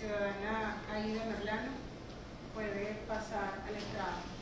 ciudadana Aida Merlano puede pasar al estrado.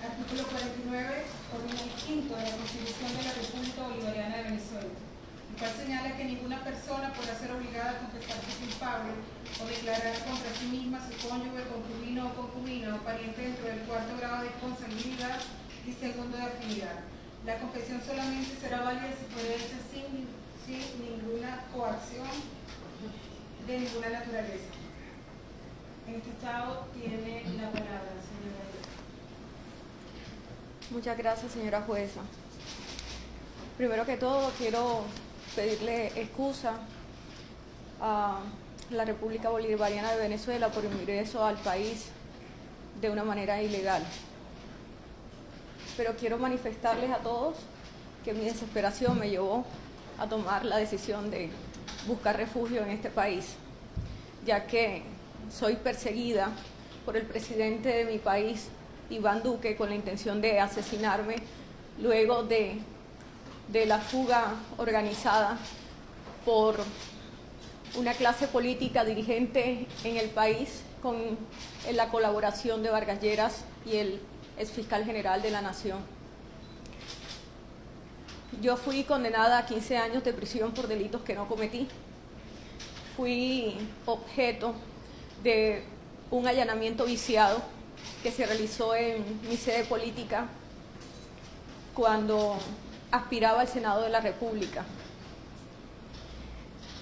Artículo 49, ordinal quinto de la Constitución de la República Bolivariana de Venezuela, el cual señala que ninguna persona podrá ser obligada a confesarse culpable o declarar contra sí misma, su cónyuge, concubino o concubina o pariente dentro del cuarto grado de consanguinidad y segundo de afinidad. La confesión solamente será válida si fuera hecha sin ninguna coacción de ninguna naturaleza. En este estado tiene la palabra, señora. Muchas gracias, señora jueza. Primero que todo, quiero pedirle excusa a la República Bolivariana de Venezuela por mi ingreso al país de una manera ilegal. Pero quiero manifestarles a todos que mi desesperación me llevó a tomar la decisión de buscar refugio en este país, ya que soy perseguida por el presidente de mi país, Iván Duque, con la intención de asesinarme luego de la fuga organizada por una clase política dirigente en el país con la colaboración de Vargas Lleras y el exfiscal general de la Nación. Yo fui condenada a 15 años de prisión por delitos que no cometí. Fui objeto de un allanamiento viciado que se realizó en mi sede política cuando aspiraba al Senado de la República.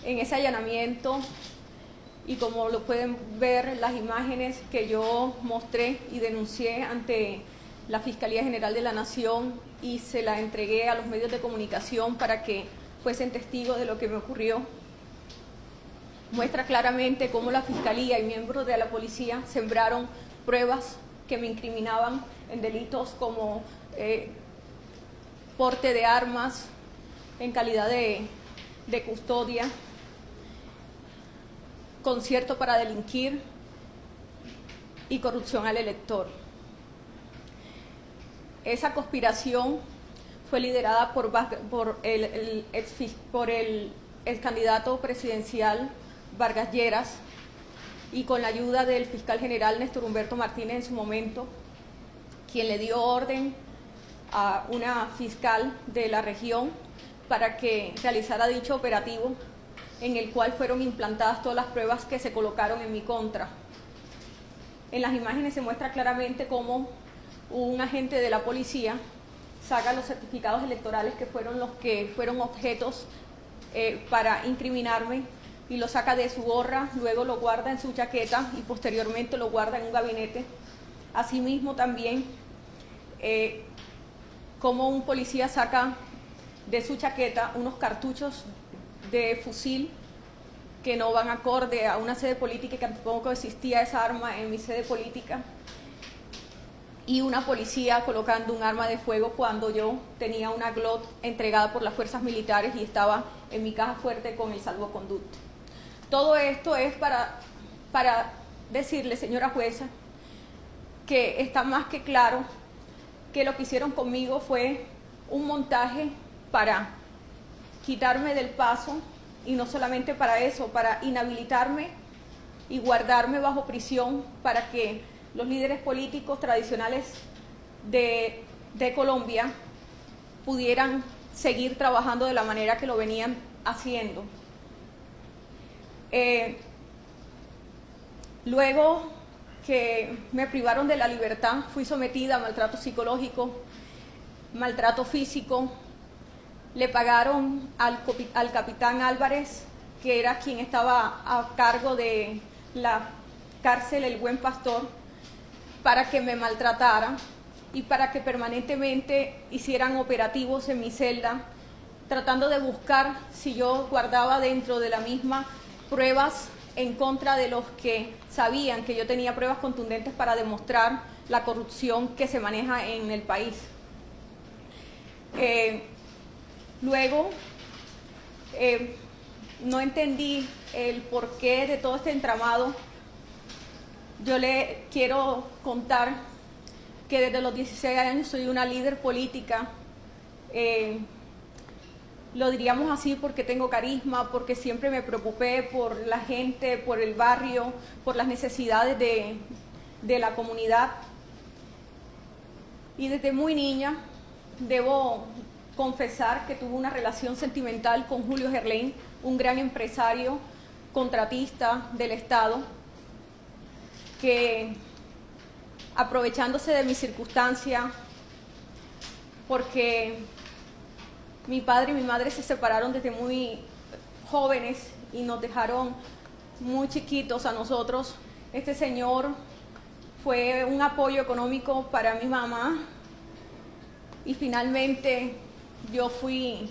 En ese allanamiento, y como lo pueden ver las imágenes que yo mostré y denuncié ante la Fiscalía General de la Nación y se la entregué a los medios de comunicación para que fuesen testigos de lo que me ocurrió, muestra claramente cómo la Fiscalía y miembros de la policía sembraron pruebas que me incriminaban en delitos como porte de armas en calidad de custodia, concierto para delinquir y corrupción al elector. Esa conspiración fue liderada por el ex candidato presidencial Vargas Lleras y con la ayuda del fiscal general Néstor Humberto Martínez en su momento, quien le dio orden a una fiscal de la región para que realizara dicho operativo, en el cual fueron implantadas todas las pruebas que se colocaron en mi contra. En las imágenes se muestra claramente cómo un agente de la policía saca los certificados electorales que fueron los que fueron objetos para incriminarme, y lo saca de su gorra, luego lo guarda en su chaqueta y posteriormente lo guarda en un gabinete. Asimismo también como un policía saca de su chaqueta unos cartuchos de fusil que no van acorde a una sede política, que tampoco existía esa arma en mi sede política, y una policía colocando un arma de fuego cuando yo tenía una GLOT entregada por las fuerzas militares y estaba en mi caja fuerte con el salvoconducto. Todo esto es para decirle, señora jueza, que está más que claro que lo que hicieron conmigo fue un montaje para quitarme del paso, y no solamente para eso, para inhabilitarme y guardarme bajo prisión para que los líderes políticos tradicionales de Colombia pudieran seguir trabajando de la manera que lo venían haciendo. Luego que me privaron de la libertad, fui sometida a maltrato psicológico, maltrato físico. Le pagaron al capitán Álvarez, que era quien estaba a cargo de la cárcel El Buen Pastor, para que me maltratara y para que permanentemente hicieran operativos en mi celda tratando de buscar si yo guardaba dentro de la misma pruebas en contra de los que sabían que yo tenía pruebas contundentes para demostrar la corrupción que se maneja en el país. Luego, no entendí el porqué de todo este entramado. Yo le quiero contar que desde los 16 años soy una líder política. Lo diríamos así porque tengo carisma, porque siempre me preocupé por la gente, por el barrio, por las necesidades de la comunidad. Y desde muy niña debo confesar que tuve una relación sentimental con Julio Gerlain, un gran empresario, contratista del Estado, que aprovechándose de mi circunstancia, porque mi padre y mi madre se separaron desde muy jóvenes y nos dejaron muy chiquitos a nosotros. Este señor fue un apoyo económico para mi mamá y finalmente yo fui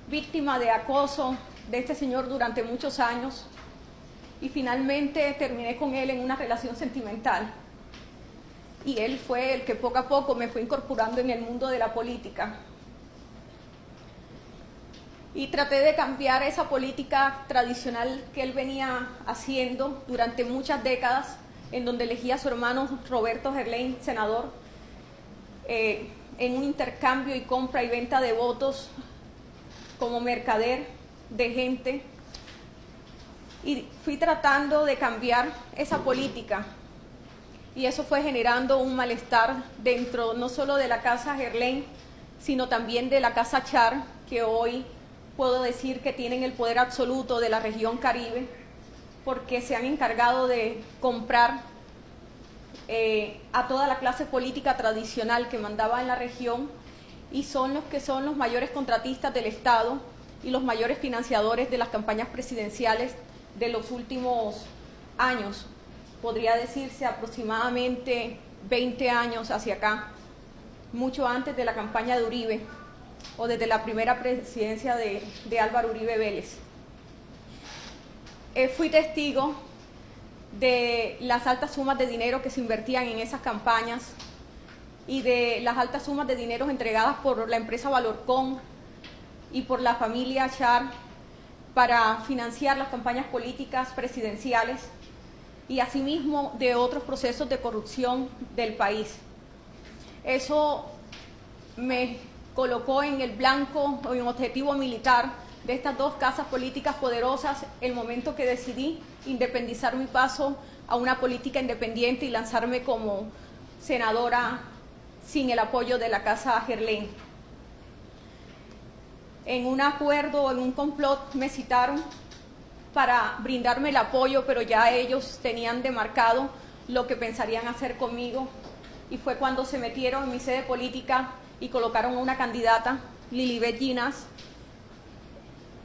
víctima de acoso de este señor durante muchos años y finalmente terminé con él en una relación sentimental. Y él fue el que poco a poco me fue incorporando en el mundo de la política. Y traté de cambiar esa política tradicional que él venía haciendo durante muchas décadas, en donde elegía a su hermano Roberto Gerlain, senador, en un intercambio y compra y venta de votos como mercader de gente. Y fui tratando de cambiar esa política. Y eso fue generando un malestar dentro no solo de la Casa Gerlain, sino también de la Casa Char, que hoy puedo decir que tienen el poder absoluto de la región Caribe, porque se han encargado de comprar a toda la clase política tradicional que mandaba en la región y son los mayores contratistas del Estado y los mayores financiadores de las campañas presidenciales de los últimos años. Podría decirse aproximadamente 20 años hacia acá, mucho antes de la campaña de Uribe o desde la primera presidencia de Álvaro Uribe Vélez. Fui testigo de las altas sumas de dinero que se invertían en esas campañas y de las altas sumas de dinero entregadas por la empresa Valorcon y por la familia Char para financiar las campañas políticas presidenciales y asimismo de otros procesos de corrupción del país. Eso me colocó en el blanco o en objetivo militar de estas dos casas políticas poderosas el momento que decidí independizar mi paso a una política independiente y lanzarme como senadora sin el apoyo de la Casa Gerlain. En un acuerdo, en un complot, me citaron para brindarme el apoyo, pero ya ellos tenían demarcado lo que pensarían hacer conmigo y fue cuando se metieron en mi sede política y colocaron a una candidata, Lilibet Ginás,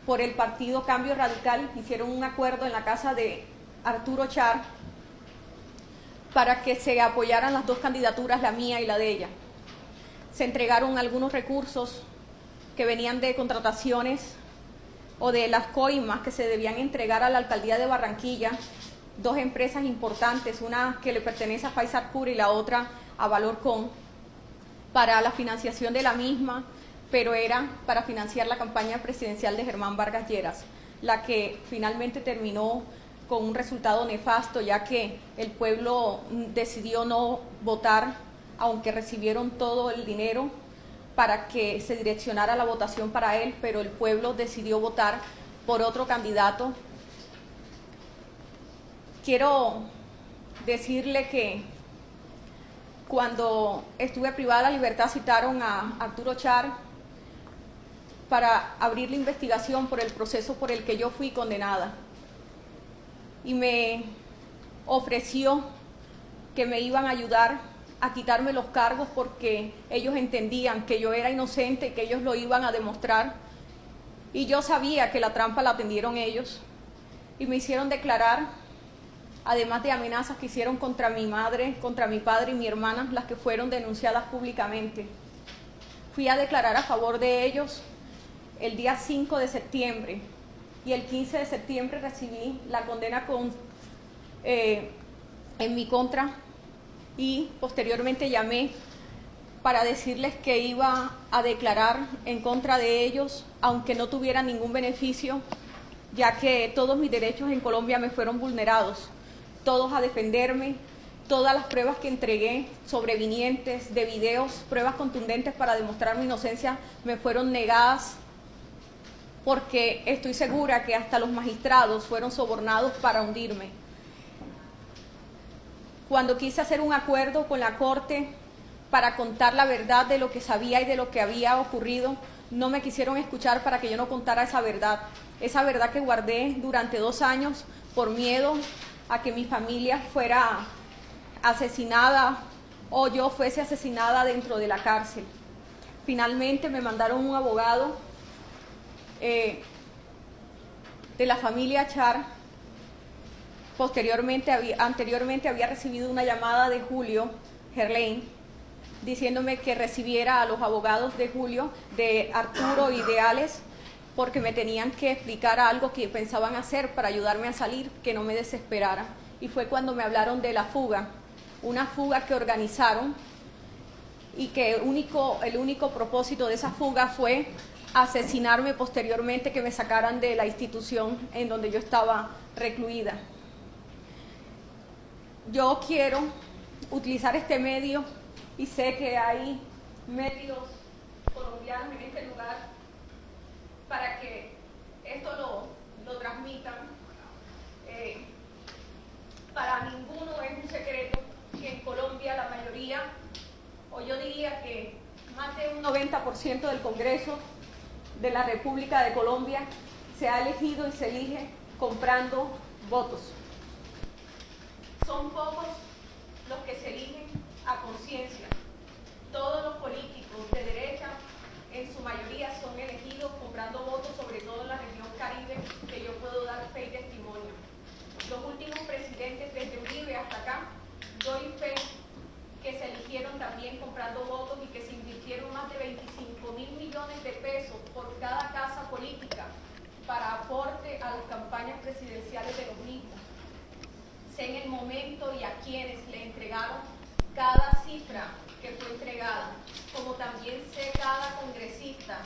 por el partido Cambio Radical. Hicieron un acuerdo en la casa de Arturo Char para que se apoyaran las dos candidaturas, la mía y la de ella. Se entregaron algunos recursos que venían de contrataciones o de las coimas que se debían entregar a la alcaldía de Barranquilla, dos empresas importantes, una que le pertenece a Faisal Cura y la otra a Valorcon, para la financiación de la misma, pero era para financiar la campaña presidencial de Germán Vargas Lleras, la que finalmente terminó con un resultado nefasto, ya que el pueblo decidió no votar, aunque recibieron todo el dinero para que se direccionara la votación para él, pero el pueblo decidió votar por otro candidato. Quiero decirle que cuando estuve privada de la libertad citaron a Arturo Char para abrir la investigación por el proceso por el que yo fui condenada y me ofreció que me iban a ayudar a quitarme los cargos porque ellos entendían que yo era inocente y que ellos lo iban a demostrar y yo sabía que la trampa la tendieron ellos y me hicieron declarar, además de amenazas que hicieron contra mi madre, contra mi padre y mi hermana, las que fueron denunciadas públicamente. Fui a declarar a favor de ellos el día 5 de septiembre y el 15 de septiembre recibí la condena en mi contra y posteriormente llamé para decirles que iba a declarar en contra de ellos, aunque no tuviera ningún beneficio, ya que todos mis derechos en Colombia me fueron vulnerados, todos a defenderme, todas las pruebas que entregué sobrevinientes de videos, pruebas contundentes para demostrar mi inocencia, me fueron negadas, porque estoy segura que hasta los magistrados fueron sobornados para hundirme. Cuando quise hacer un acuerdo con la Corte para contar la verdad de lo que sabía y de lo que había ocurrido, no me quisieron escuchar para que yo no contara esa verdad que guardé durante 2 años por miedo a que mi familia fuera asesinada o yo fuese asesinada dentro de la cárcel. Finalmente me mandaron un abogado de la familia Char. Anteriormente había recibido una llamada de Julio Gerlain diciéndome que recibiera a los abogados de Julio, de Arturo y de Alex, porque me tenían que explicar algo que pensaban hacer para ayudarme a salir, que no me desesperara. Y fue cuando me hablaron de la fuga, una fuga que organizaron y que el único propósito de esa fuga fue asesinarme posteriormente, que me sacaran de la institución en donde yo estaba recluida. Yo quiero utilizar este medio y sé que hay medios colombianos en este lugar para que esto lo transmitan. Para ninguno es un secreto que en Colombia la mayoría, o yo diría que más de un 90% del Congreso de la República de Colombia se ha elegido y se elige comprando votos. Son pocos los que se eligen a conciencia. Todos los políticos de derecha, en su mayoría, son elegidos comprando votos, sobre todo en la región Caribe, que yo puedo dar fe y testimonio. Los últimos presidentes, desde Uribe hasta acá, doy fe que se eligieron también comprando votos y que se invirtieron más de 25.000 millones de pesos por cada casa política para aporte a las campañas presidenciales de los mismos. Sé en el momento y a quienes le entregaron cada cifra que fue entregada, como también sé cada congresista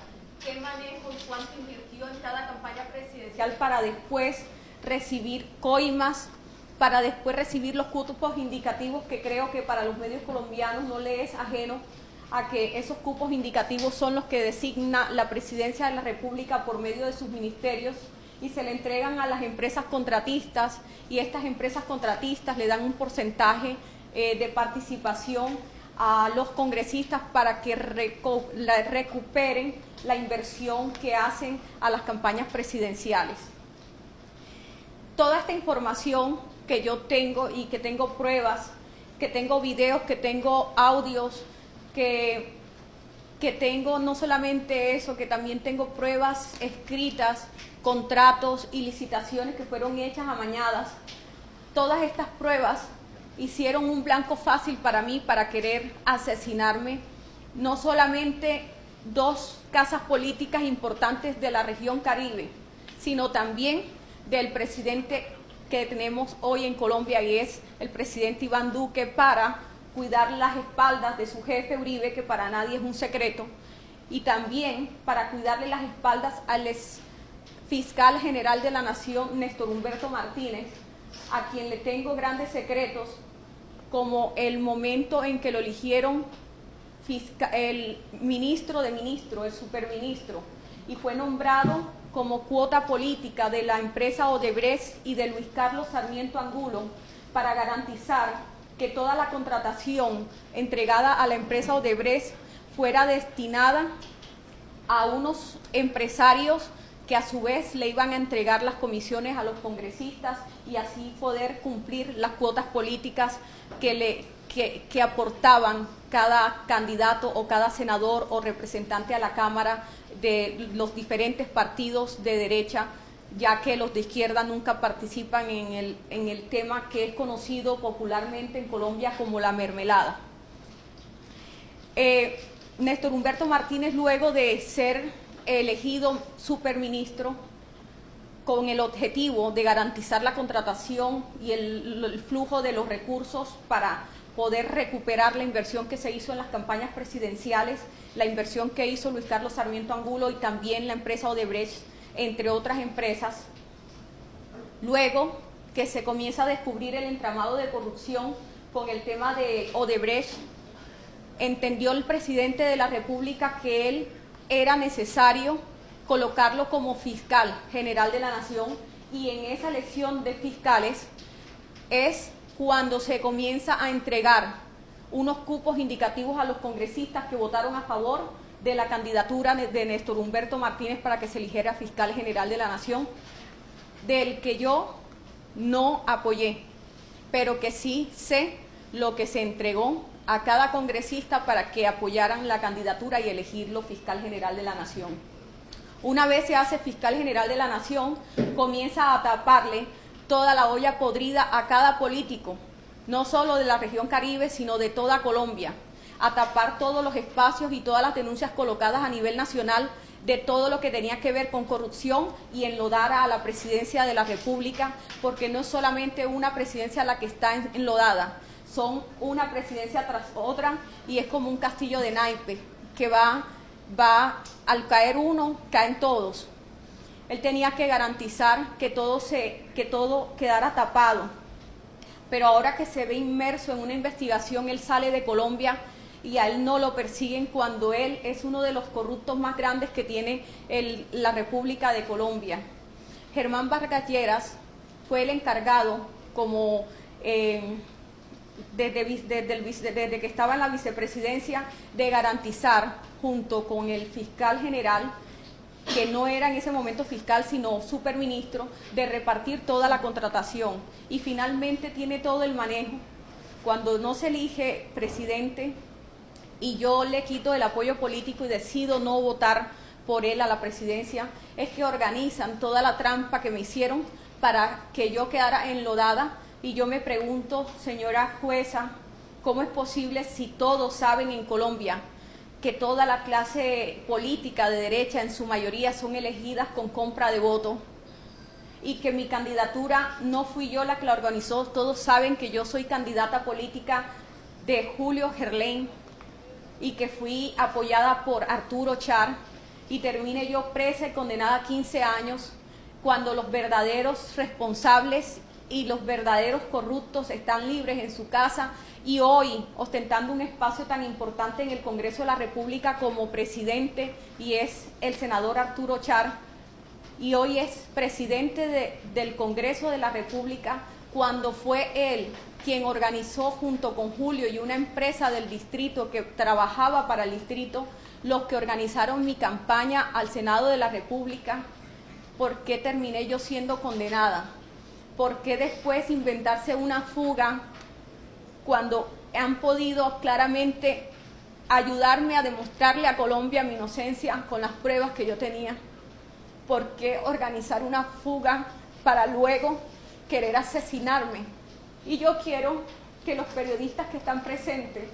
qué manejo y cuánto invirtió en cada campaña presidencial para después recibir coimas, para después recibir los cupos indicativos, que creo que para los medios colombianos no les es ajeno a que esos cupos indicativos son los que designa la Presidencia de la República por medio de sus ministerios y se le entregan a las empresas contratistas, y estas empresas contratistas le dan un porcentaje de participación a los congresistas para que recuperen la inversión que hacen a las campañas presidenciales. Toda esta información que yo tengo y que tengo pruebas, que tengo videos, que tengo audios, que tengo no solamente eso, que también tengo pruebas escritas, contratos y licitaciones que fueron hechas amañadas. Todas estas pruebas hicieron un blanco fácil para mí para querer asesinarme. No solamente 2 casas políticas importantes de la región Caribe, sino también del presidente que tenemos hoy en Colombia, y es el presidente Iván Duque, para cuidar las espaldas de su jefe Uribe, que para nadie es un secreto, y también para cuidarle las espaldas al fiscal general de la Nación, Néstor Humberto Martínez, a quien le tengo grandes secretos, como el momento en que lo eligieron el ministro de ministro, el superministro, y fue nombrado como cuota política de la empresa Odebrecht y de Luis Carlos Sarmiento Angulo, para garantizar que toda la contratación entregada a la empresa Odebrecht fuera destinada a unos empresarios que a su vez le iban a entregar las comisiones a los congresistas y así poder cumplir las cuotas políticas que aportaban cada candidato o cada senador o representante a la Cámara de los diferentes partidos de derecha, ya que los de izquierda nunca participan en el tema que es conocido popularmente en Colombia como la mermelada. Néstor Humberto Martínez, luego de ser elegido superministro con el objetivo de garantizar la contratación y el flujo de los recursos para poder recuperar la inversión que se hizo en las campañas presidenciales, la inversión que hizo Luis Carlos Sarmiento Angulo y también la empresa Odebrecht, entre otras empresas. Luego que se comienza a descubrir el entramado de corrupción con el tema de Odebrecht, entendió el presidente de la República que él era necesario colocarlo como fiscal general de la Nación, y en esa elección de fiscales es cuando se comienza a entregar unos cupos indicativos a los congresistas que votaron a favor de la candidatura de Néstor Humberto Martínez para que se eligiera fiscal general de la Nación, del que yo no apoyé, pero que sí sé lo que se entregó a cada congresista para que apoyaran la candidatura y elegirlo fiscal general de la Nación. Una vez se hace fiscal general de la Nación, comienza a taparle toda la olla podrida a cada político, no solo de la región Caribe, sino de toda Colombia, a tapar todos los espacios y todas las denuncias colocadas a nivel nacional de todo lo que tenía que ver con corrupción y enlodar a la presidencia de la República, porque no es solamente una presidencia la que está enlodada, son una presidencia tras otra y es como un castillo de naipes que va al caer uno, caen todos. Él tenía que garantizar que todo quedara tapado, pero ahora que se ve inmerso en una investigación, él sale de Colombia y a él no lo persiguen cuando él es uno de los corruptos más grandes que tiene la República de Colombia. Germán Vargas Lleras fue el encargado como desde que estaba en la vicepresidencia de garantizar, junto con el fiscal general, que no era en ese momento fiscal sino superministro, de repartir toda la contratación, y finalmente tiene todo el manejo. Cuando no se elige presidente y yo le quito el apoyo político y decido no votar por él a la presidencia, es que organizan toda la trampa que me hicieron para que yo quedara enlodada. Y yo me pregunto, señora jueza, ¿cómo es posible, si todos saben en Colombia que toda la clase política de derecha en su mayoría son elegidas con compra de voto, y que mi candidatura no fui yo la que la organizó? Todos saben que yo soy candidata política de Julio Gerlain y que fui apoyada por Arturo Char, y termine yo presa y condenada a 15 años cuando los verdaderos responsables y los verdaderos corruptos están libres en su casa, y hoy ostentando un espacio tan importante en el Congreso de la República como presidente, y es el senador Arturo Char, y hoy es presidente del Congreso de la República, cuando fue él quien organizó junto con Julio y una empresa del distrito que trabajaba para el distrito, los que organizaron mi campaña al Senado de la República. ¿Por qué terminé yo siendo condenada? ¿Por qué después inventarse una fuga cuando han podido claramente ayudarme a demostrarle a Colombia mi inocencia con las pruebas que yo tenía? ¿Por qué organizar una fuga para luego querer asesinarme? Y yo quiero que los periodistas que están presentes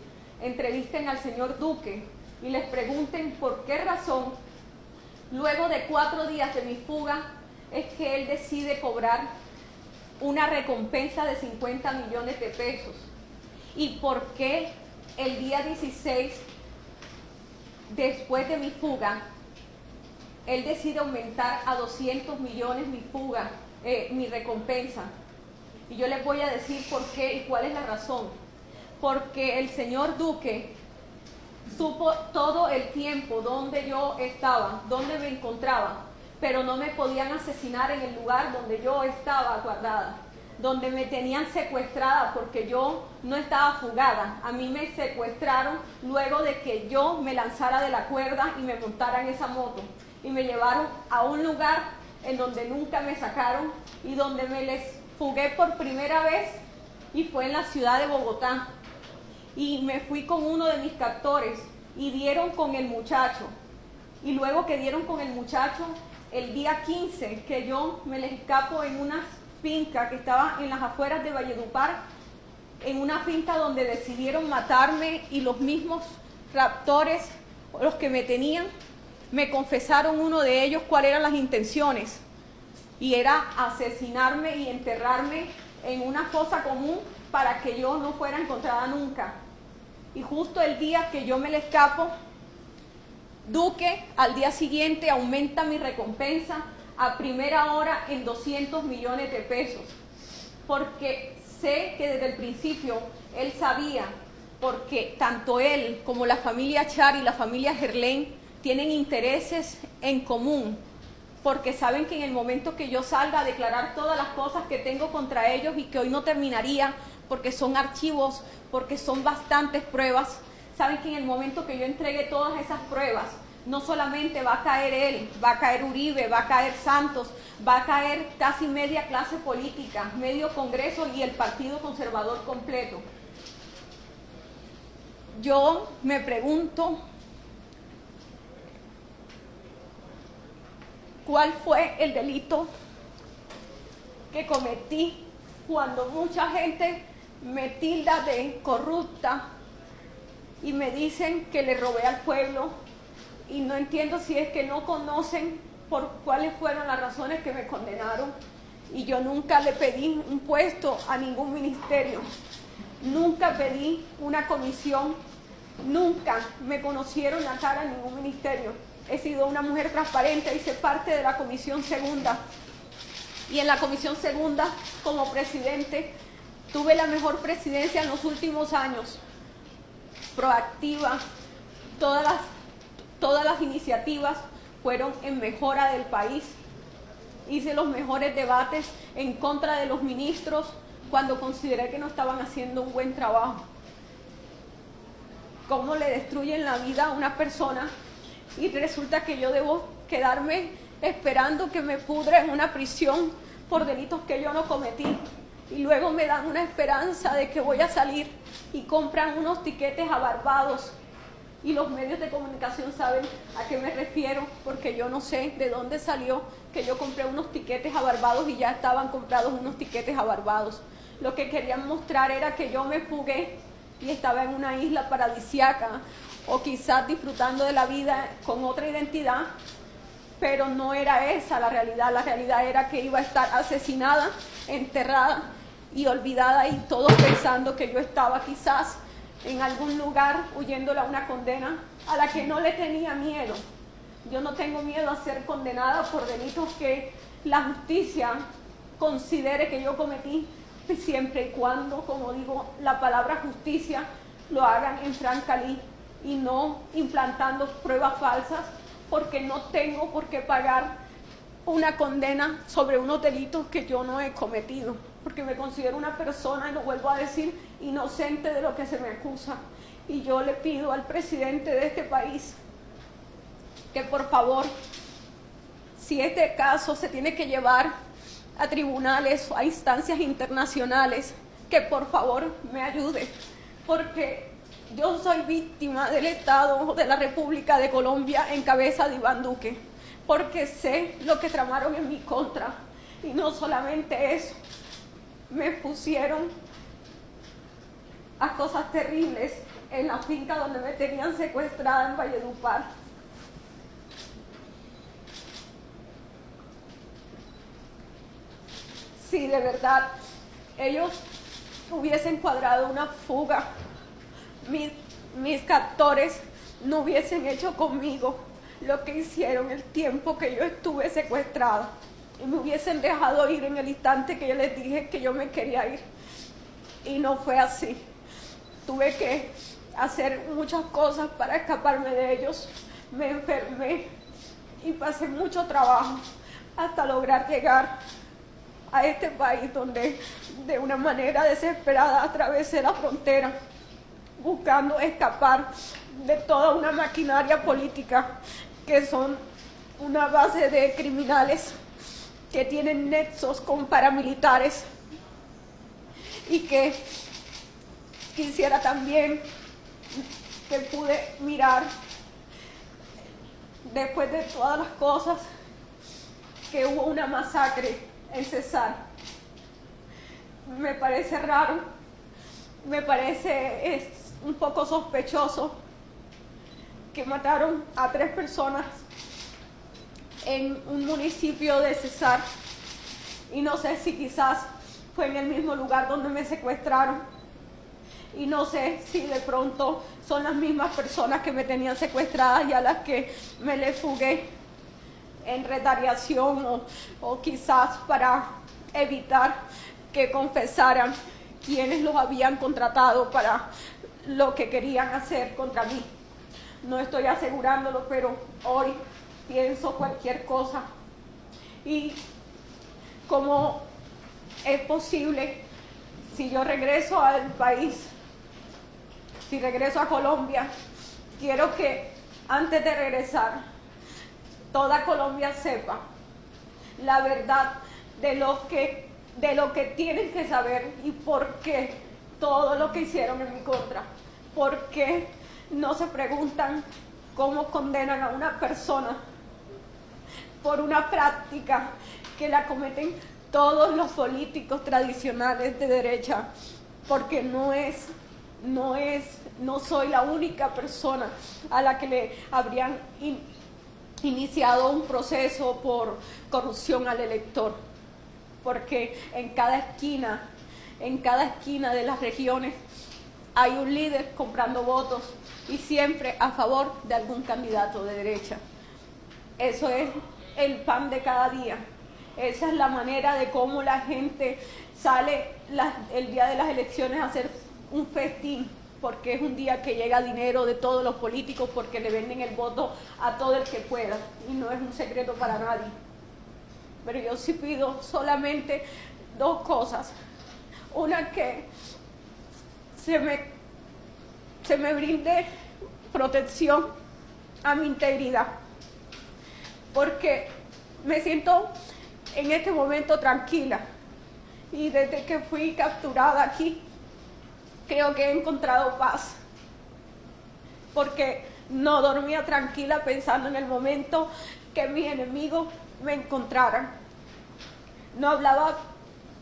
entrevisten al señor Duque y les pregunten por qué razón, luego de 4 días de mi fuga, es que él decide cobrar una recompensa de 50 millones de pesos. ¿Y por qué el día 16, después de mi fuga, él decide aumentar a 200 millones mi recompensa? Y yo les voy a decir por qué y cuál es la razón. Porque el señor Duque supo todo el tiempo dónde yo estaba, dónde me encontraba, pero no me podían asesinar en el lugar donde yo estaba guardada, donde me tenían secuestrada, porque yo no estaba fugada. A mí me secuestraron luego de que yo me lanzara de la cuerda y me montara en esa moto, y me llevaron a un lugar en donde nunca me sacaron y donde me les fugué por primera vez, y fue en la ciudad de Bogotá. Y me fui con uno de mis captores y dieron con el muchacho, y luego que dieron con el muchacho, el día 15 que yo me les escapo en una finca que estaba en las afueras de Valledupar, en una finca donde decidieron matarme, y los mismos raptores, los que me tenían, me confesaron uno de ellos cuáles eran las intenciones, y era asesinarme y enterrarme en una fosa común para que yo no fuera encontrada nunca. Y justo el día que yo me le escapo, Duque al día siguiente aumenta mi recompensa a primera hora en 200 millones de pesos, porque sé que desde el principio él sabía, porque tanto él como la familia Char y la familia Gerlain tienen intereses en común, porque saben que en el momento que yo salga a declarar todas las cosas que tengo contra ellos y que hoy no terminaría, porque son archivos, porque son bastantes pruebas, saben que en el momento que yo entregue todas esas pruebas, no solamente va a caer él, va a caer Uribe, va a caer Santos, va a caer casi media clase política, medio Congreso y el Partido Conservador completo. Yo me pregunto, ¿cuál fue el delito que cometí cuando mucha gente me tilda de corrupta y me dicen que le robé al pueblo? Y no entiendo si es que no conocen por cuáles fueron las razones que me condenaron. Y yo nunca le pedí un puesto a ningún ministerio, nunca pedí una comisión, nunca me conocieron la cara en ningún ministerio. He sido una mujer transparente, hice parte de la Comisión Segunda. Y en la Comisión Segunda, como presidente, tuve la mejor presidencia en los últimos años, proactiva. Todas las iniciativas fueron en mejora del país. Hice los mejores debates en contra de los ministros cuando consideré que no estaban haciendo un buen trabajo. ¿Cómo le destruyen la vida a una persona? Y resulta que yo debo quedarme esperando que me pudra en una prisión por delitos que yo no cometí. Y luego me dan una esperanza de que voy a salir y compran unos tiquetes a Barbados. Y los medios de comunicación saben a qué me refiero, porque yo no sé de dónde salió que yo compré unos tiquetes a Barbados y ya estaban comprados unos tiquetes a Barbados. Lo que querían mostrar era que yo me fugué y estaba en una isla paradisíaca, o quizás disfrutando de la vida con otra identidad, pero no era esa la realidad era que iba a estar asesinada, enterrada y olvidada, y todos pensando que yo estaba quizás en algún lugar huyéndole a una condena a la que no le tenía miedo. Yo no tengo miedo a ser condenada por delitos que la justicia considere que yo cometí, siempre y cuando, como digo, la palabra justicia lo hagan en franca ley y no implantando pruebas falsas, porque no tengo por qué pagar una condena sobre unos delitos que yo no he cometido, porque me considero una persona, y lo vuelvo a decir, inocente de lo que se me acusa. Y yo le pido al presidente de este país que por favor, si este caso se tiene que llevar a tribunales o a instancias internacionales, que por favor me ayude, porque yo soy víctima del Estado de la República de Colombia en cabeza de Iván Duque, porque sé lo que tramaron en mi contra. Y no solamente eso, me pusieron a cosas terribles en la finca donde me tenían secuestrada en Valledupar. Si de verdad ellos hubiesen cuadrado una fuga, mis captores no hubiesen hecho conmigo lo que hicieron el tiempo que yo estuve secuestrada, y me hubiesen dejado ir en el instante que yo les dije que yo me quería ir. Y no fue así. Tuve que hacer muchas cosas para escaparme de ellos. Me enfermé y pasé mucho trabajo hasta lograr llegar a este país, donde de una manera desesperada atravesé la frontera buscando escapar de toda una maquinaria política que son una base de criminales que tienen nexos con paramilitares, y que quisiera también que pude mirar, después de todas las cosas, que hubo una masacre en Cesar. Me parece raro, me parece un poco sospechoso que mataron a 3 personas en un municipio de Cesar, y no sé si quizás fue en el mismo lugar donde me secuestraron, y no sé si de pronto son las mismas personas que me tenían secuestradas y a las que me les fugué en retaliación o quizás para evitar que confesaran quienes los habían contratado para lo que querían hacer contra mí. No estoy asegurándolo, pero hoy pienso cualquier cosa. Y cómo es posible, si yo regreso al país, si regreso a Colombia, quiero que antes de regresar, toda Colombia sepa la verdad de lo que tienen que saber y por qué todo lo que hicieron en mi contra. ¿Por qué no se preguntan cómo condenan a una persona por una práctica que la cometen todos los políticos tradicionales de derecha? Porque no soy la única persona a la que le habrían iniciado un proceso por corrupción al elector, porque en cada esquina de las regiones hay un líder comprando votos y siempre a favor de algún candidato de derecha. Eso es el pan de cada día. Esa es la manera de cómo la gente sale el día de las elecciones a hacer un festín, porque es un día que llega dinero de todos los políticos porque le venden el voto a todo el que pueda y no es un secreto para nadie. Pero yo sí pido solamente dos cosas. Una, que se me brinde protección a mi integridad, porque me siento en este momento tranquila y desde que fui capturada aquí creo que he encontrado paz, porque no dormía tranquila pensando en el momento que mis enemigos me encontraran. No hablaba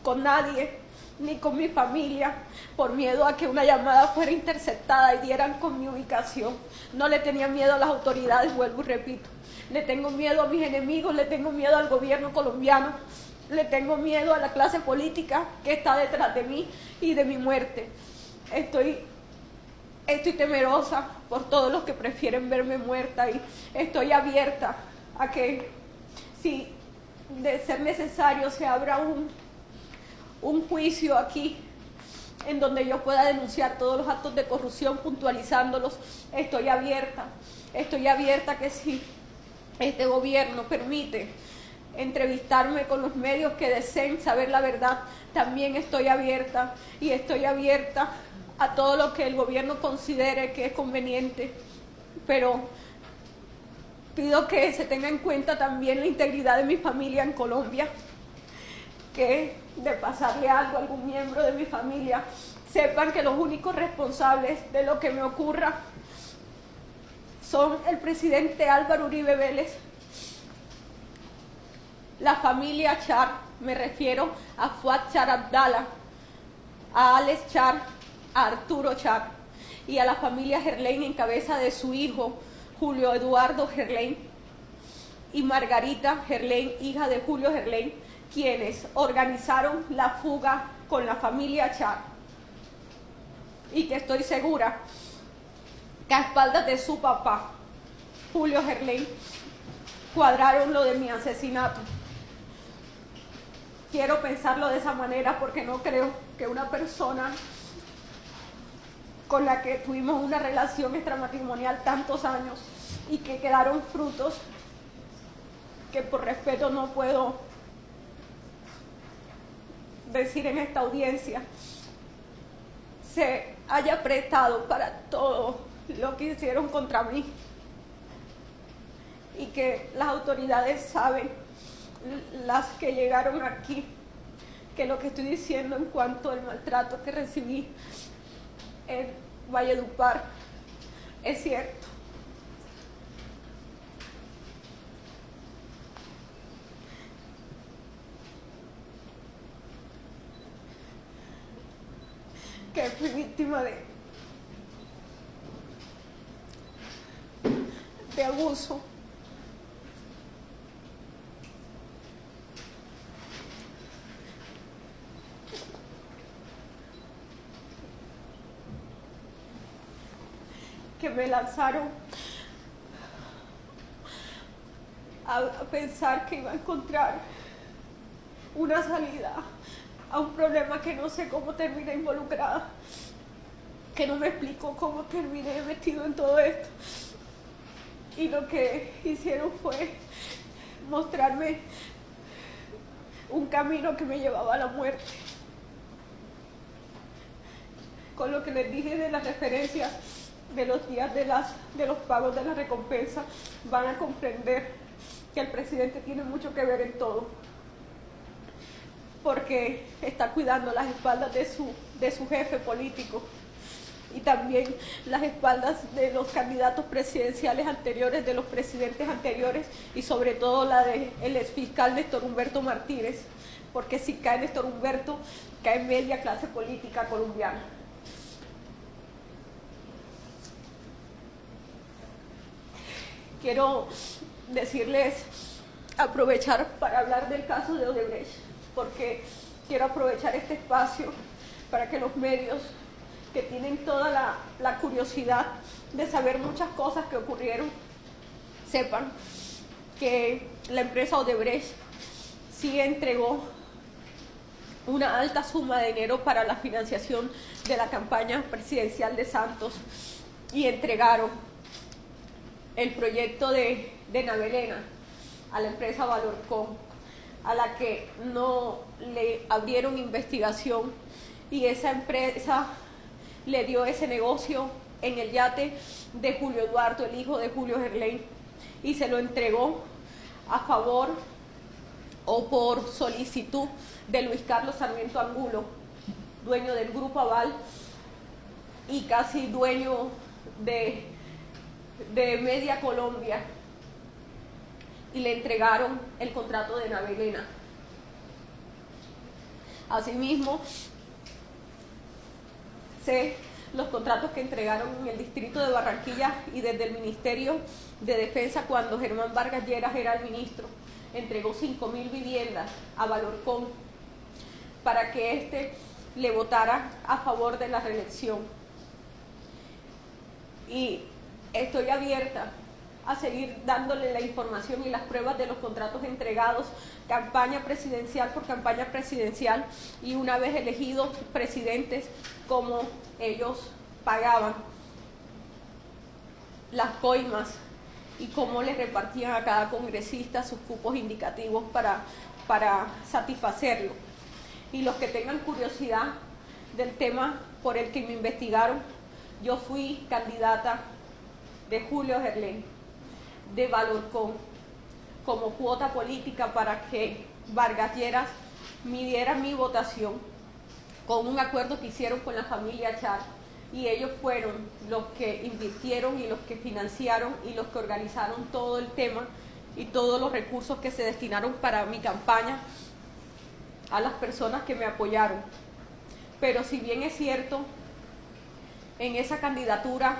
con nadie, ni con mi familia, por miedo a que una llamada fuera interceptada y dieran con mi ubicación. No le tenía miedo a las autoridades, vuelvo y repito. Le tengo miedo a mis enemigos, le tengo miedo al gobierno colombiano, le tengo miedo a la clase política que está detrás de mí y de mi muerte. Estoy temerosa por todos los que prefieren verme muerta y estoy abierta a que, si de ser necesario, se abra un juicio aquí en donde yo pueda denunciar todos los actos de corrupción puntualizándolos. Estoy abierta que si este gobierno permite entrevistarme con los medios que deseen saber la verdad, también estoy abierta, y estoy abierta a todo lo que el gobierno considere que es conveniente, pero pido que se tenga en cuenta también la integridad de mi familia en Colombia, que de pasarle algo a algún miembro de mi familia, sepan que los únicos responsables de lo que me ocurra son el presidente Álvaro Uribe Vélez, la familia Char, me refiero a Fuad Char Abdala, a Alex Char, a Arturo Char y a la familia Gerlain en cabeza de su hijo Julio Eduardo Gerlain y Margarita Gerlain, hija de Julio Gerlain, quienes organizaron la fuga con la familia Char, y que estoy segura que a espaldas de su papá, Julio Gerlain, cuadraron lo de mi asesinato. Quiero pensarlo de esa manera porque no creo que una persona con la que tuvimos una relación extramatrimonial tantos años y que quedaron frutos que por respeto no puedo decir en esta audiencia, se haya prestado para todo lo que hicieron contra mí, y que las autoridades saben, las que llegaron aquí, que lo que estoy diciendo en cuanto al maltrato que recibí en Valledupar es cierto. Que fui víctima de abuso, que me lanzaron a pensar que iba a encontrar una salida a un problema que no sé cómo terminé involucrada, que no me explico cómo terminé metido en todo esto. Y lo que hicieron fue mostrarme un camino que me llevaba a la muerte. Con lo que les dije de las referencias de los días de los pagos de la recompensa, van a comprender que el presidente tiene mucho que ver en todo, porque está cuidando las espaldas de su jefe político y también las espaldas de los candidatos presidenciales anteriores, de los presidentes anteriores, y sobre todo la del exfiscal Néstor Humberto Martínez, porque si cae Néstor Humberto, cae media clase política colombiana. Quiero decirles, aprovechar para hablar del caso de Odebrecht, porque quiero aprovechar este espacio para que los medios que tienen toda la curiosidad de saber muchas cosas que ocurrieron, sepan que la empresa Odebrecht sí entregó una alta suma de dinero para la financiación de la campaña presidencial de Santos, y entregaron el proyecto de Navelena a la empresa Valorcon, a la que no le abrieron investigación, y esa empresa le dio ese negocio en el yate de Julio Eduardo, el hijo de Julio Gerlain, y se lo entregó a favor o por solicitud de Luis Carlos Sarmiento Angulo, dueño del Grupo Aval y casi dueño de Media Colombia, y le entregaron el contrato de Navelena. Asimismo, sé los contratos que entregaron en el distrito de Barranquilla y desde el Ministerio de Defensa, cuando Germán Vargas Lleras era el ministro, entregó 5.000 viviendas a Valorcon para que éste le votara a favor de la reelección. Y estoy abierta a seguir dándole la información y las pruebas de los contratos entregados, campaña presidencial por campaña presidencial, y una vez elegidos presidentes, cómo ellos pagaban las coimas y cómo les repartían a cada congresista sus cupos indicativos para satisfacerlo. Y los que tengan curiosidad del tema por el que me investigaron, yo fui candidata de Julio Gerlain, de Valorcon, como cuota política para que Vargas Lleras midiera mi votación, con un acuerdo que hicieron con la familia Char, y ellos fueron los que invirtieron y los que financiaron y los que organizaron todo el tema y todos los recursos que se destinaron para mi campaña a las personas que me apoyaron. Pero si bien es cierto, en esa candidatura,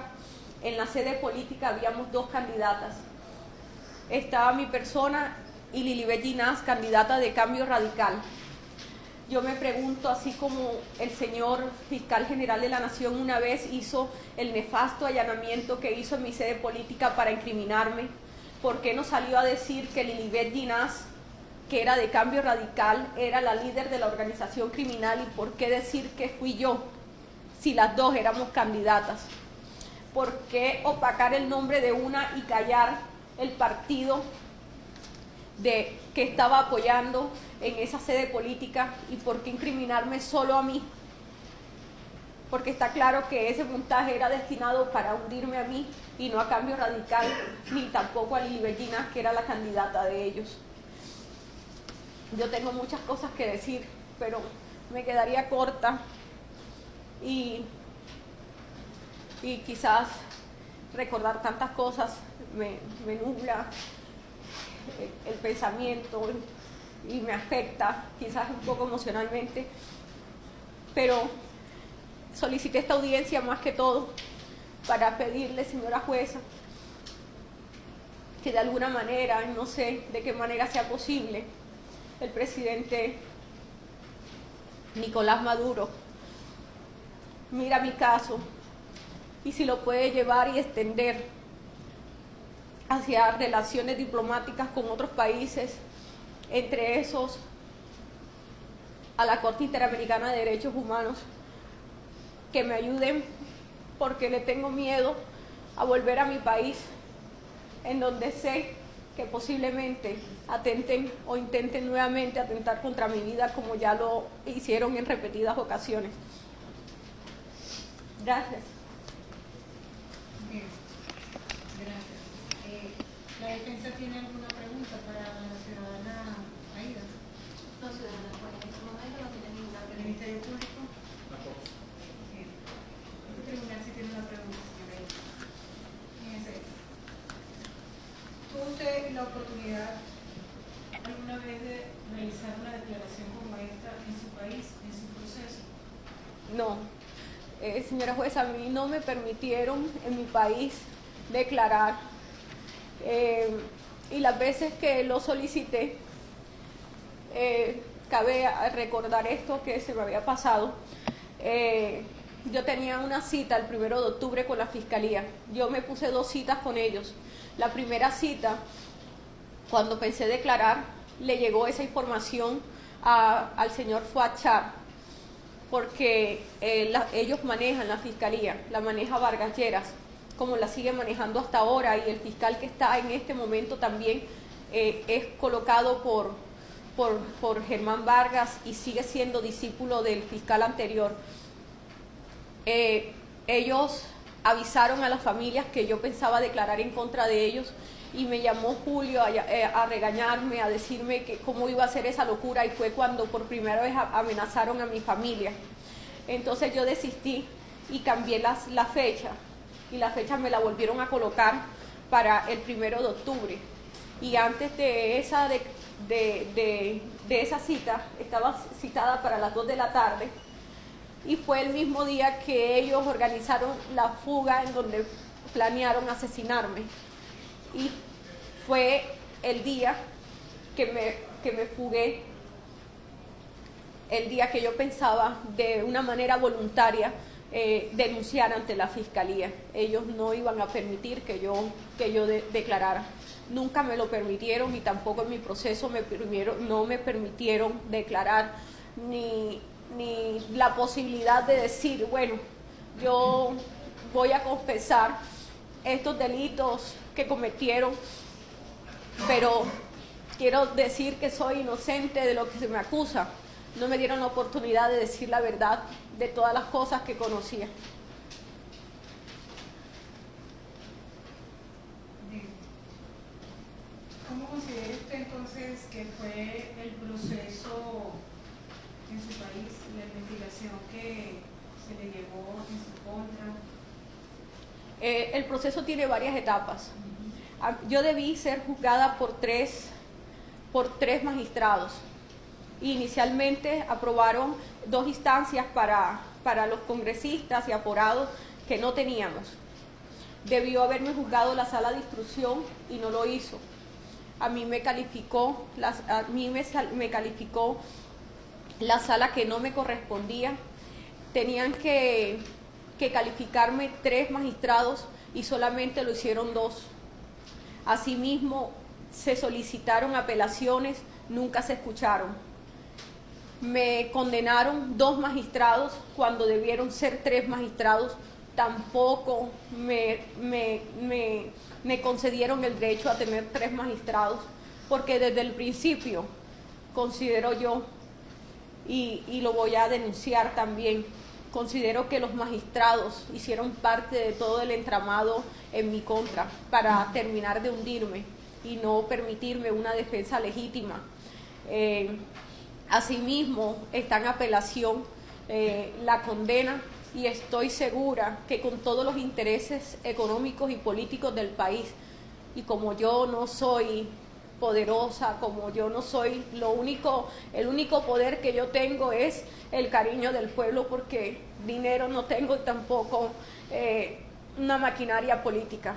en la sede política, habíamos dos candidatas. Estaba mi persona y Lilibet Ginás, candidata de Cambio Radical. Yo me pregunto, así como el señor fiscal general de la Nación una vez hizo el nefasto allanamiento que hizo en mi sede política para incriminarme, ¿por qué no salió a decir que Lilibet Ginás, que era de Cambio Radical, era la líder de la organización criminal? ¿Y por qué decir que fui yo, si las dos éramos candidatas? ¿Por qué opacar el nombre de una y callar el partido que estaba apoyando en esa sede política? ¿Y por qué incriminarme solo a mí? Porque está claro que ese montaje era destinado para hundirme a mí y no a Cambio Radical, ni tampoco a Lilibet Ginás, que era la candidata de ellos. Yo tengo muchas cosas que decir, pero me quedaría corta y quizás recordar tantas cosas me nubla el pensamiento y me afecta, quizás un poco emocionalmente, pero solicité esta audiencia más que todo para pedirle, señora jueza, que de alguna manera, no sé de qué manera sea posible, el presidente Nicolás Maduro mira mi caso y si lo puede llevar y extender hacia relaciones diplomáticas con otros países, entre esos a la Corte Interamericana de Derechos Humanos, que me ayuden porque le tengo miedo a volver a mi país, en donde sé que posiblemente atenten o intenten nuevamente atentar contra mi vida como ya lo hicieron en repetidas ocasiones. Gracias. Bien, gracias. ¿La defensa tiene alguna pregunta para la ciudadana Aida? No, ciudadana, pues en este momento no tiene ninguna ¿El pregunta. Ministerio Público? Bien. Este tribunal sí tiene una pregunta, señora Aida. Fíjense. ¿Tuvo usted la oportunidad alguna vez de realizar una declaración como esta en su país, en su proceso? No, señora jueza, a mí no me permitieron en mi país declarar, y las veces que lo solicité, cabe recordar esto que se me había pasado. Yo tenía una cita el 1 de octubre con la Fiscalía. Yo me puse 2 citas con ellos. La primera cita, cuando pensé declarar, le llegó esa información al señor Fuad Char, porque ellos manejan la Fiscalía, la maneja Vargas Lleras, como la sigue manejando hasta ahora, y el fiscal que está en este momento también es colocado por Germán Vargas y sigue siendo discípulo del fiscal anterior. Ellos avisaron a las familias que yo pensaba declarar en contra de ellos, y me llamó Julio a regañarme, a decirme que cómo iba a ser esa locura, y fue cuando por primera vez amenazaron a mi familia. Entonces yo desistí y cambié la fecha, y la fecha me la volvieron a colocar para el 1 de octubre. Y antes de esa, de esa cita, estaba citada para las 2 de la tarde, y fue el mismo día que ellos organizaron la fuga en donde planearon asesinarme. Y fue el día que me fugué, el día que yo pensaba de una manera voluntaria denunciar ante la Fiscalía. Ellos no iban a permitir que yo declarara. Nunca me lo permitieron, y tampoco en mi proceso no me permitieron declarar, ni la posibilidad de decir, bueno, yo voy a confesar estos delitos que cometieron, pero quiero decir que soy inocente de lo que se me acusa. No me dieron la oportunidad de decir la verdad de todas las cosas que conocía. Bien. ¿Cómo considera usted entonces que fue el proceso en su país, la investigación que se le llevó en su contra? El proceso tiene varias etapas. Yo debí ser juzgada por tres magistrados. Inicialmente aprobaron 2 instancias para los congresistas y aforados que no teníamos. Debió haberme juzgado la sala de instrucción y no lo hizo. A mí me calificó la sala que no me correspondía. Tenían que calificarme 3 magistrados y solamente lo hicieron 2. Asimismo, se solicitaron apelaciones, nunca se escucharon. Me condenaron 2 magistrados cuando debieron ser 3 magistrados. Tampoco me concedieron el derecho a tener 3 magistrados, porque desde el principio considero yo, y lo voy a denunciar también, considero que los magistrados hicieron parte de todo el entramado en mi contra para terminar de hundirme y no permitirme una defensa legítima. Asimismo, está en apelación la condena, y estoy segura que con todos los intereses económicos y políticos del país, y como yo no soy poderosa, como yo no soy el único poder que yo tengo es el cariño del pueblo, porque dinero no tengo y tampoco una maquinaria política,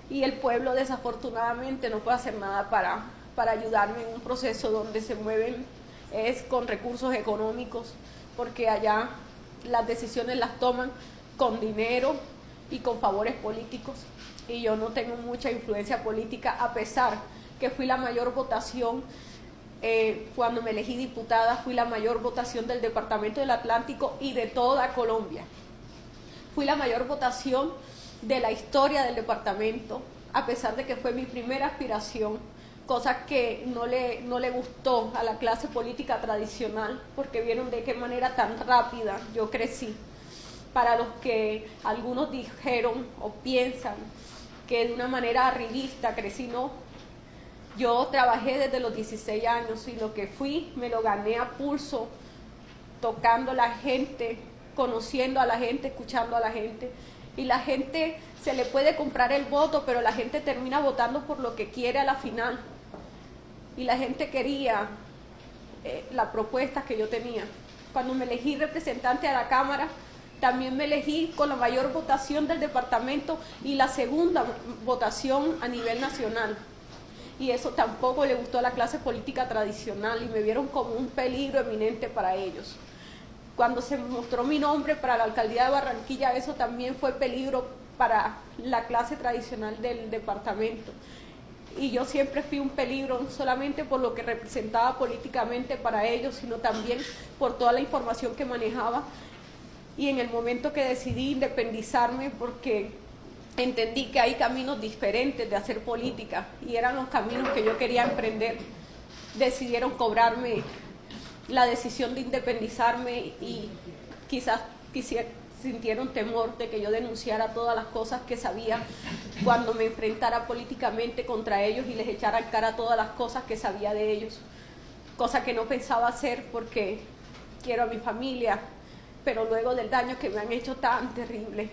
y el pueblo desafortunadamente no puede hacer nada para ayudarme en un proceso donde se mueven es con recursos económicos, porque allá las decisiones las toman con dinero y con favores políticos, y yo no tengo mucha influencia política, a pesar que fui la mayor votación. Cuando me elegí diputada, fui la mayor votación del Departamento del Atlántico y de toda Colombia. Fui la mayor votación de la historia del departamento, a pesar de que fue mi primera aspiración, cosa que no le gustó a la clase política tradicional, porque vieron de qué manera tan rápida yo crecí. Para los que algunos dijeron o piensan que de una manera arribista crecí, no. Yo trabajé desde los 16 años y lo que fui me lo gané a pulso, tocando a la gente, conociendo a la gente, escuchando a la gente. Y la gente se le puede comprar el voto, pero la gente termina votando por lo que quiere a la final. Y la gente quería las propuestas que yo tenía. Cuando me elegí representante a la Cámara, también me elegí con la mayor votación del departamento y la segunda votación a nivel nacional. Y eso tampoco le gustó a la clase política tradicional y me vieron como un peligro eminente para ellos. Cuando se mostró mi nombre para la alcaldía de Barranquilla, eso también fue peligro para la clase tradicional del departamento. Y yo siempre fui un peligro, no solamente por lo que representaba políticamente para ellos, sino también por toda la información que manejaba. Y en el momento que decidí independizarme, porque entendí que hay caminos diferentes de hacer política y eran los caminos que yo quería emprender, decidieron cobrarme la decisión de independizarme y quizás sintieron temor de que yo denunciara todas las cosas que sabía cuando me enfrentara políticamente contra ellos y les echara en cara todas las cosas que sabía de ellos, cosa que no pensaba hacer porque quiero a mi familia, pero luego del daño que me han hecho tan terrible,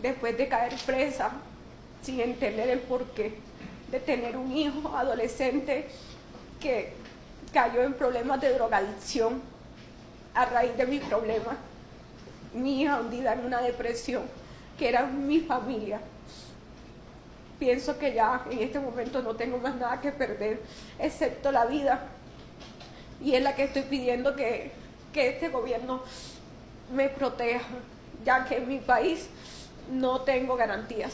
después de caer presa, sin entender el porqué, de tener un hijo adolescente que cayó en problemas de drogadicción a raíz de mi problema, mi hija hundida en una depresión, que era mi familia. Pienso que ya en este momento no tengo más nada que perder, excepto la vida, y es la que estoy pidiendo que este gobierno me proteja, ya que en mi país no tengo garantías.